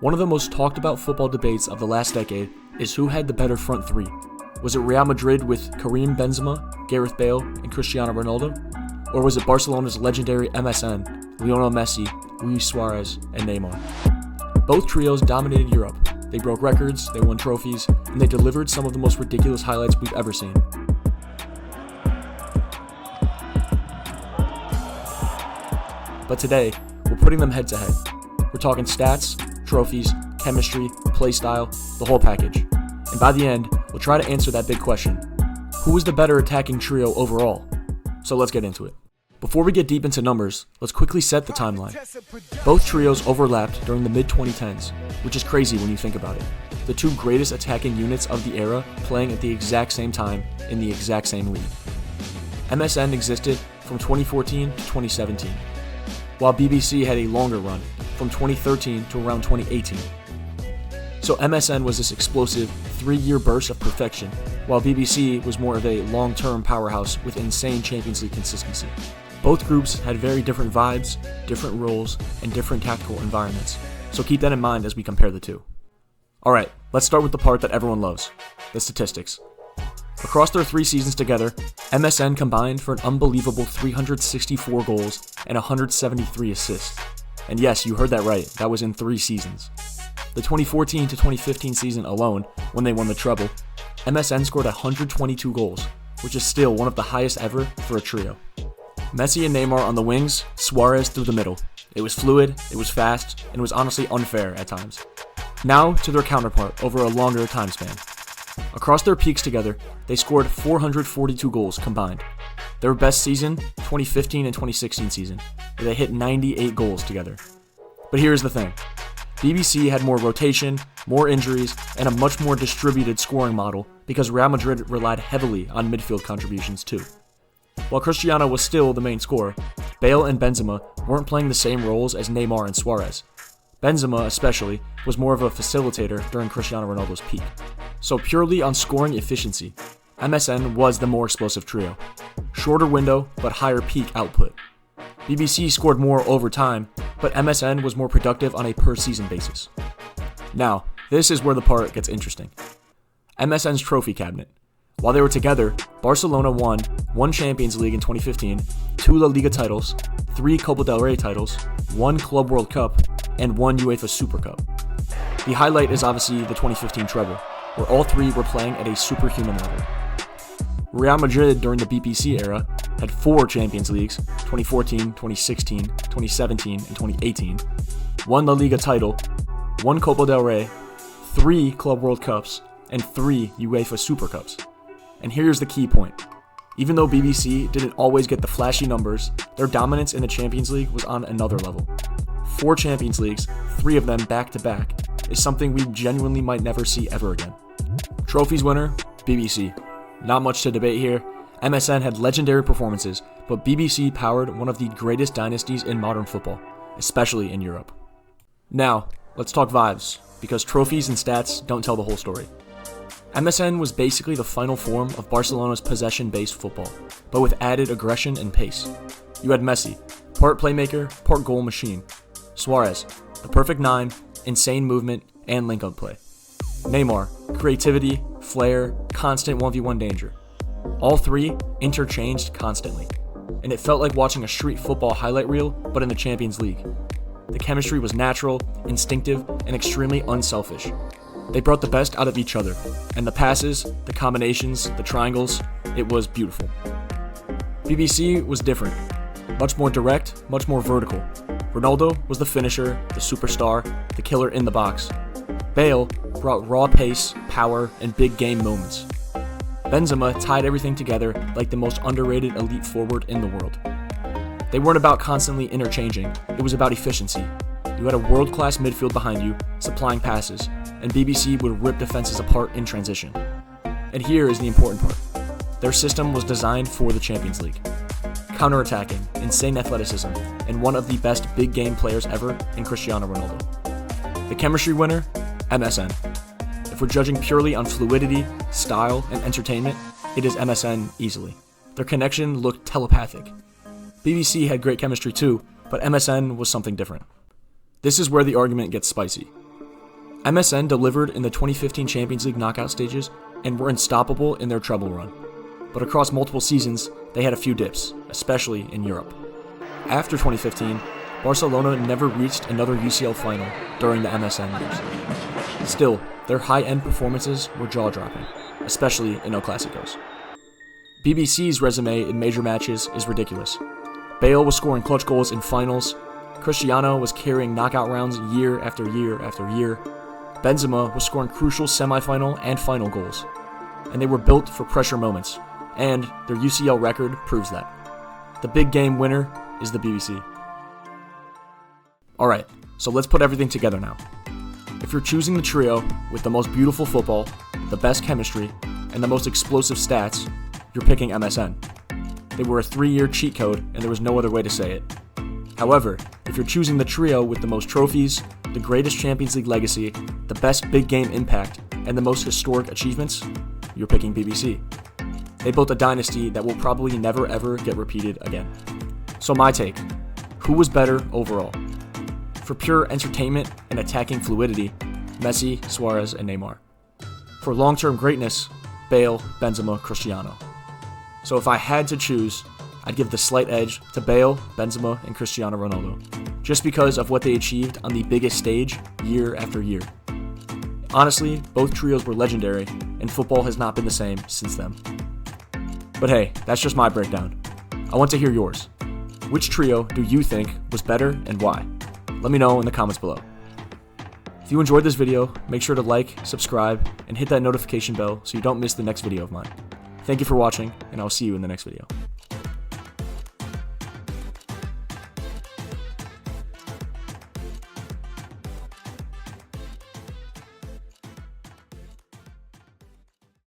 One of the most talked about football debates of the last decade is who had the better front three. Was it Real Madrid with Karim Benzema, Gareth Bale, and Cristiano Ronaldo? Or was it Barcelona's legendary MSN, Lionel Messi, Luis Suárez, and Neymar? Both trios dominated Europe. They broke records, they won trophies, and they delivered some of the most ridiculous highlights we've ever seen. But today, we're putting them head to head. We're talking stats, trophies, chemistry, play style, the whole package. And by the end, we'll try to answer that big question. Who is the better attacking trio overall? So let's get into it. Before we get deep into numbers, let's quickly set the timeline. Both trios overlapped during the mid-2010s, which is crazy when you think about it. The two greatest attacking units of the era playing at the exact same time in the exact same league. MSN existed from 2014 to 2017, while BBC had a longer run, from 2013 to around 2018. So MSN was this explosive 3-year burst of perfection, while BBC was more of a long-term powerhouse with insane Champions League consistency. Both groups had very different vibes, different roles, and different tactical environments, so keep that in mind as we compare the two. Alright, let's start with the part that everyone loves, the statistics. Across their 3 seasons together, MSN combined for an unbelievable 364 goals and 173 assists. And yes, you heard that right, that was in 3 seasons. The 2014 to 2015 season alone, when they won the treble, MSN scored 122 goals, which is still one of the highest ever for a trio. Messi and Neymar on the wings, Suárez through the middle. It was fluid, it was fast, and it was honestly unfair at times. Now to their counterpart over a longer time span. Across their peaks together, they scored 442 goals combined. Their best season, 2015 and 2016 season, where they hit 98 goals together. But here's the thing. BBC had more rotation, more injuries, and a much more distributed scoring model because Real Madrid relied heavily on midfield contributions too. While Cristiano was still the main scorer, Bale and Benzema weren't playing the same roles as Neymar and Suárez. Benzema, especially, was more of a facilitator during Cristiano Ronaldo's peak. So purely on scoring efficiency, MSN was the more explosive trio. Shorter window, but higher peak output. BBC scored more over time, but MSN was more productive on a per-season basis. Now, this is where the part gets interesting. MSN's trophy cabinet. While they were together, Barcelona won 1 Champions League in 2015, 2 La Liga titles, 3 Copa del Rey titles, 1 Club World Cup, and 1 UEFA Super Cup. The highlight is obviously the 2015 treble, where all 3 were playing at a superhuman level. Real Madrid during the BBC era had 4 Champions Leagues, 2014, 2016, 2017, and 2018, 1 La Liga title, 1 Copa del Rey, 3 Club World Cups, and 3 UEFA Super Cups. And here's the key point. Even though BBC didn't always get the flashy numbers, their dominance in the Champions League was on another level. 4 Champions Leagues, 3 of them back-to-back, is something we genuinely might never see ever again. Trophies winner, BBC. Not much to debate here. MSN had legendary performances, but BBC powered one of the greatest dynasties in modern football, especially in Europe. Now, let's talk vibes, because trophies and stats don't tell the whole story. MSN was basically the final form of Barcelona's possession-based football, but with added aggression and pace. You had Messi, part playmaker, part goal machine. Suárez, the perfect 9, insane movement, and link-up play. Neymar, creativity, flair, constant 1v1 danger. All 3 interchanged constantly, and it felt like watching a street football highlight reel, but in the Champions League. The chemistry was natural, instinctive, and extremely unselfish. They brought the best out of each other, and the passes, the combinations, the triangles, it was beautiful. BBC was different, much more direct, much more vertical. Ronaldo was the finisher, the superstar, the killer in the box. Bale brought raw pace, power, and big game moments. Benzema tied everything together like the most underrated elite forward in the world. They weren't about constantly interchanging, it was about efficiency. You had a world-class midfield behind you, supplying passes, and BBC would rip defenses apart in transition. And here is the important part. Their system was designed for the Champions League. Counter-attacking, insane athleticism, and one of the best big game players ever in Cristiano Ronaldo. The chemistry winner, MSN. If we're judging purely on fluidity, style, and entertainment, it is MSN easily. Their connection looked telepathic. BBC had great chemistry too, but MSN was something different. This is where the argument gets spicy. MSN delivered in the 2015 Champions League knockout stages and were unstoppable in their treble run. But across multiple seasons, they had a few dips, especially in Europe. After 2015, Barcelona never reached another UCL final during the MSN years. Still, their high-end performances were jaw-dropping, especially in El Clásicos. BBC's resume in major matches is ridiculous. Bale was scoring clutch goals in finals, Cristiano was carrying knockout rounds year after year after year, Benzema was scoring crucial semifinal and final goals, and they were built for pressure moments, and their UCL record proves that. The big game winner is the BBC. Alright, so let's put everything together now. If you're choosing the trio with the most beautiful football, the best chemistry, and the most explosive stats, you're picking MSN. They were a 3-year cheat code, and there was no other way to say it. However, if you're choosing the trio with the most trophies, the greatest Champions League legacy, the best big game impact, and the most historic achievements, you're picking BBC. They built a dynasty that will probably never ever get repeated again. So my take, who was better overall? For pure entertainment and attacking fluidity, Messi, Suárez, and Neymar. For long-term greatness, Bale, Benzema, Cristiano. So if I had to choose, I'd give the slight edge to Bale, Benzema, and Cristiano Ronaldo, just because of what they achieved on the biggest stage year after year. Honestly, both trios were legendary, and football has not been the same since then. But hey, that's just my breakdown. I want to hear yours. Which trio do you think was better and why? Let me know in the comments below. If you enjoyed this video, make sure to like, subscribe, and hit that notification bell so you don't miss the next video of mine. Thank you for watching, and I'll see you in the next video.